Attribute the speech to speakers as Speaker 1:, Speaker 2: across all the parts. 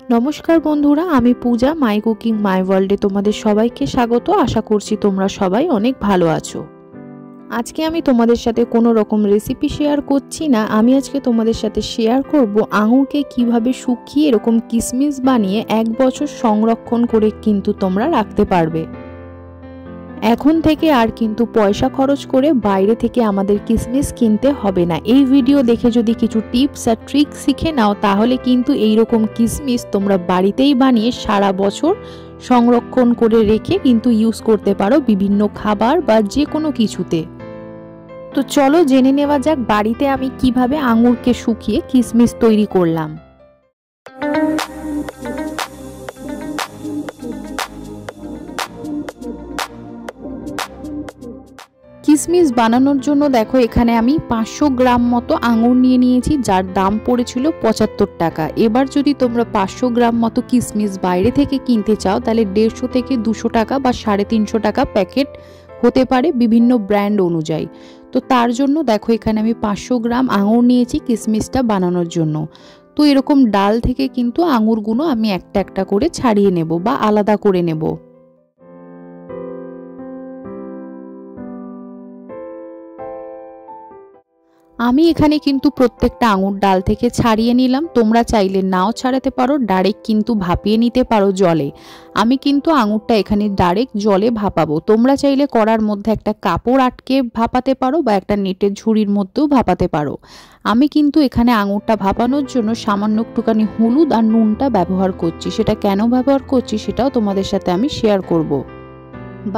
Speaker 1: নমস্কার বন্ধুরা, আমি পূজা মাই কুকিং মাই ওয়ার্ল্ডে তোমাদের সবাইকে স্বাগত। আশা করছি তোমরা সবাই অনেক ভালো আছো। আজকে আমি তোমাদের সাথে কোনো রকম রেসিপি শেয়ার করছি না। আমি আজকে তোমাদের সাথে শেয়ার করব আঙুরকে কিভাবে শুকিয়ে এরকম কিশমিশ বানিয়ে 1 বছর সংরক্ষণ করে কিন্তু তোমরা রাখতে পারবে। এখন থেকে আর কিন্তু পয়সা খরচ করে বাইরে থেকে আমাদের কিশমিশ কিনতে হবে না। এই ভিডিও দেখে যদি কিছু টিপস আর ট্রিক শিখে নাও তাহলে কিন্তু এই রকম কিশমিশ তোমরা বাড়িতেই বানিয়ে সারা বছর সংরক্ষণ করে রেখে কিন্তু ইউজ করতে পারো বিভিন্ন খাবার বা যে কোনো কিছুতে। তো চলো জেনে নেওয়া যাক বাড়িতে আমি কিভাবে আঙুরকে শুকিয়ে কিশমিশ তৈরি করলাম। কিশমিশ বানানোর জন্য দেখো এখানে আমি 500 গ্রাম মতো আঙুর নিয়ে নিয়েছি, যার দাম পড়েছিল 75 টাকা। এবার যদি তোমরা 500 গ্রাম মতো কিশমিশ বাইরে থেকে কিনতে চাও তাহলে 150 থেকে 200 টাকা বা 350 টাকা প্যাকেট হতে পারে বিভিন্ন ব্র্যান্ড অনুযায়ী। তো তার জন্য দেখো এখানে আমি 500 গ্রাম আঙুর নিয়েছি কিশমিশটা বানানোর জন্য। তো এরকম ডাল থেকে কিন্তু আঙুরগুলো আমি একটা একটা করে ছাড়িয়ে নেব বা আলাদা করে নেব। আমি এখানে কিন্তু প্রত্যেকটা আঙুর ডাল থেকে ছাড়িয়ে নিলাম। তোমরা চাইলে নাও ছাড়াতে পারো, ডাইরেক্ট কিন্তু ভাপিয়ে নিতে পারো জলে। আমি কিন্তু আঙুরটা এখানে ডাইরেক্ট জলে ভাপাবো। তোমরা চাইলে কড়ার মধ্যে একটা কাপড় আটকে ভাপাতে পারো বা একটা নেটের ঝুড়ির মধ্যেও ভাপাতে পারো। আমি কিন্তু এখানে আঙুরটা ভাপানোর জন্য সামান্য একটুখানি হলুদ আর নুনটা ব্যবহার করছি। সেটা কেন ব্যবহার করছি সেটাও তোমাদের সাথে আমি শেয়ার করব।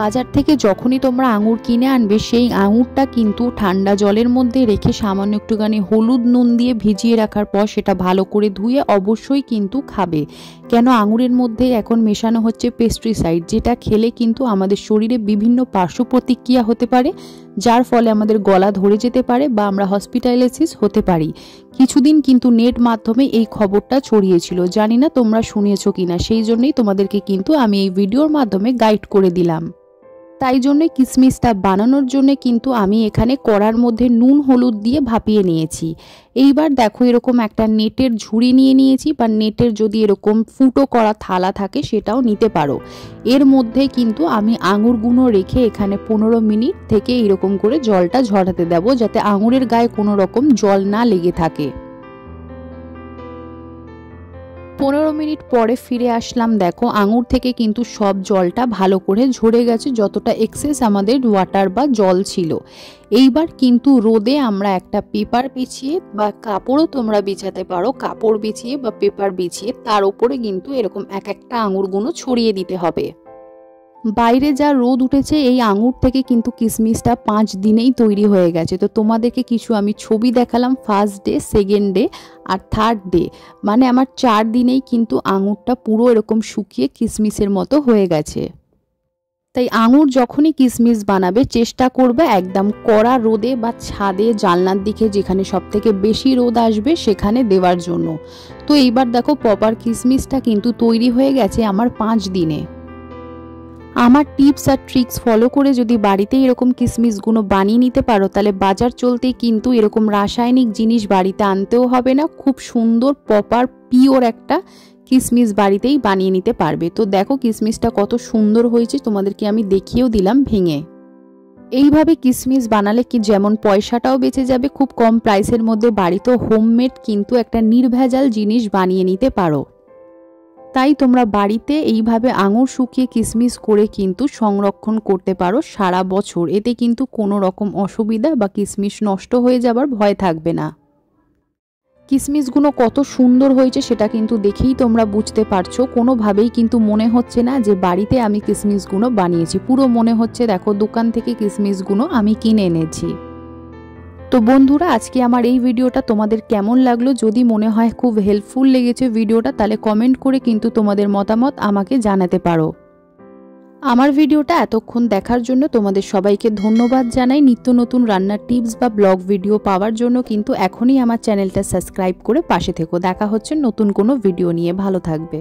Speaker 1: বাজার থেকে যখনই তোমরা আঙুর কিনে আনবে সেই আঙুরটা কিন্তু ঠান্ডা জলের মধ্যে রেখে সামান্য একটুখানি হলুদ নুন দিয়ে ভিজিয়ে রাখার পর সেটা ভালো করে ধুয়ে অবশ্যই কিন্তু খাবে। কেন আঙুরের মধ্যে এখন মেশানো হচ্ছে পেস্টিসাইড, যেটা খেলে কিন্তু আমাদের শরীরে বিভিন্ন পার্শ্ব প্রতিক্রিয়া হতে পারে, যার ফলে আমাদের গলা ধরে যেতে পারে বা আমরা হসপিটালাইসিস হতে পারি। কিছুদিন কিন্তু নেট মাধ্যমে এই খবরটা ছড়িয়েছিল, জানি না তোমরা শুনেছো কিনা, সেই জন্যই তোমাদেরকে কিন্তু আমি এই ভিডিওর মাধ্যমে গাইড করে দিলাম। তাই জন্য কিশমিশটা বানানোর জন্য কিন্তু আমি এখানে কড়ার মধ্যে নুন হলুদ দিয়ে ভাপিয়ে নিয়েছি। এইবার দেখো এরকম একটা নেটের ঝুড়ি নিয়ে নিয়েছি, বা নেটের যদি এরকম ফুটো করা থালা থাকে সেটাও নিতে পারো। এর মধ্যে কিন্তু আমি আঙুরগুলো রেখে এখানে 15 মিনিট থেকে এরকম করে জলটা ঝরাতে দেবো, যাতে আঙুরের গায়ে কোনো রকম জল না লেগে থাকে। 15 মিনিট পরে ফিরে আসলাম। দেখো আঙুর থেকে কিন্তু সব জলটা ভালো করে ঝরে গেছে, যতটা এক্সেস আমাদের ওয়াটার বা জল ছিল। এইবার কিন্তু রোদে আমরা একটা পেপার বিছিয়ে বা কাপড়ও তোমরা বিছাতে পারো, কাপড় বিছিয়ে বা পেপার বিছিয়ে তার উপরে কিন্তু এরকম এক একটা আঙুরগুলো ছড়িয়ে দিতে হবে। বাইরে যা রোদ উঠেছে এই আঙুর থেকে কিন্তু কিশমিশটা 5 দিনেই তৈরি হয়ে গেছে। তো তোমাদেরকে কিছু আমি ছবি দেখালাম, ফার্স্ট ডে, সেকেন্ড ডে আর থার্ড ডে, মানে আমার 4 দিনেই কিন্তু আঙুরটা পুরো এরকম শুকিয়ে কিশমিশের মতো হয়ে গেছে। তাই আঙুর যখনই কিশমিশ বানাবে চেষ্টা করবে একদম কড়া রোদে বা ছাদে জানলার দিকে, যেখানে সব থেকে বেশি রোদ আসবে সেখানে দেওয়ার জন্য। তো এইবার দেখো প্রপার কিশমিশটা কিন্তু তৈরি হয়ে গেছে আমার 5 দিনে। আমার টিপস আর ট্রিক্স ফলো করে যদি বাড়িতে এরকম কিশমিশগুলো বানিয়ে নিতে পারো তাহলে বাজার চলতেই কিন্তু এরকম রাসায়নিক জিনিস বাড়িতে আনতেও হবে না। খুব সুন্দর প্রপার পিওর একটা কিশমিশ বাড়িতেই বানিয়ে নিতে পারবে। তো দেখো কিশমিশটা কত সুন্দর হয়েছে, তোমাদেরকে আমি দেখিয়েও দিলাম ভেঙে। এইভাবে কিশমিশ বানালে কি যেমন পয়সাটাও বেঁচে যাবে, খুব কম প্রাইসের মধ্যে বাড়িতেও হোমমেড কিন্তু একটা নির্ভেজাল জিনিস বানিয়ে নিতে পারো। তাই তোমরা বাড়িতে এইভাবে আঙুর শুকিয়ে কিশমিশ করে কিন্তু সংরক্ষণ করতে পারো সারা বছর। এতে কিন্তু কোনো রকম অসুবিধা বা কিশমিশ নষ্ট হয়ে যাবার ভয় থাকবে না। কিশমিশগুলো কত সুন্দর হয়েছে সেটা কিন্তু দেখেই তোমরা বুঝতে পারছো। কোনোভাবেই কিন্তু মনে হচ্ছে না যে বাড়িতে আমি কিশমিশগুলো বানিয়েছি, পুরো মনে হচ্ছে দেখো দোকান থেকে কিশমিশগুলো আমি কিনে এনেছি। তো বন্ধুরা আজকে আমার এই ভিডিওটা তোমাদের কেমন লাগলো, যদি মনে হয় খুব হেল্পফুল লেগেছে ভিডিওটা তাহলে কমেন্ট করে কিন্তু তোমাদের মতামত আমাকে জানাতে পারো। আমার ভিডিওটা এতক্ষণ দেখার জন্য তোমাদের সবাইকে ধন্যবাদ জানাই। নিত্য নতুন রান্নার টিপস বা ব্লগ ভিডিও পাওয়ার জন্য কিন্তু এখনই আমার চ্যানেলটা সাবস্ক্রাইব করে পাশে থেকো। দেখা হচ্ছে নতুন কোনো ভিডিও নিয়ে। ভালো থাকবে।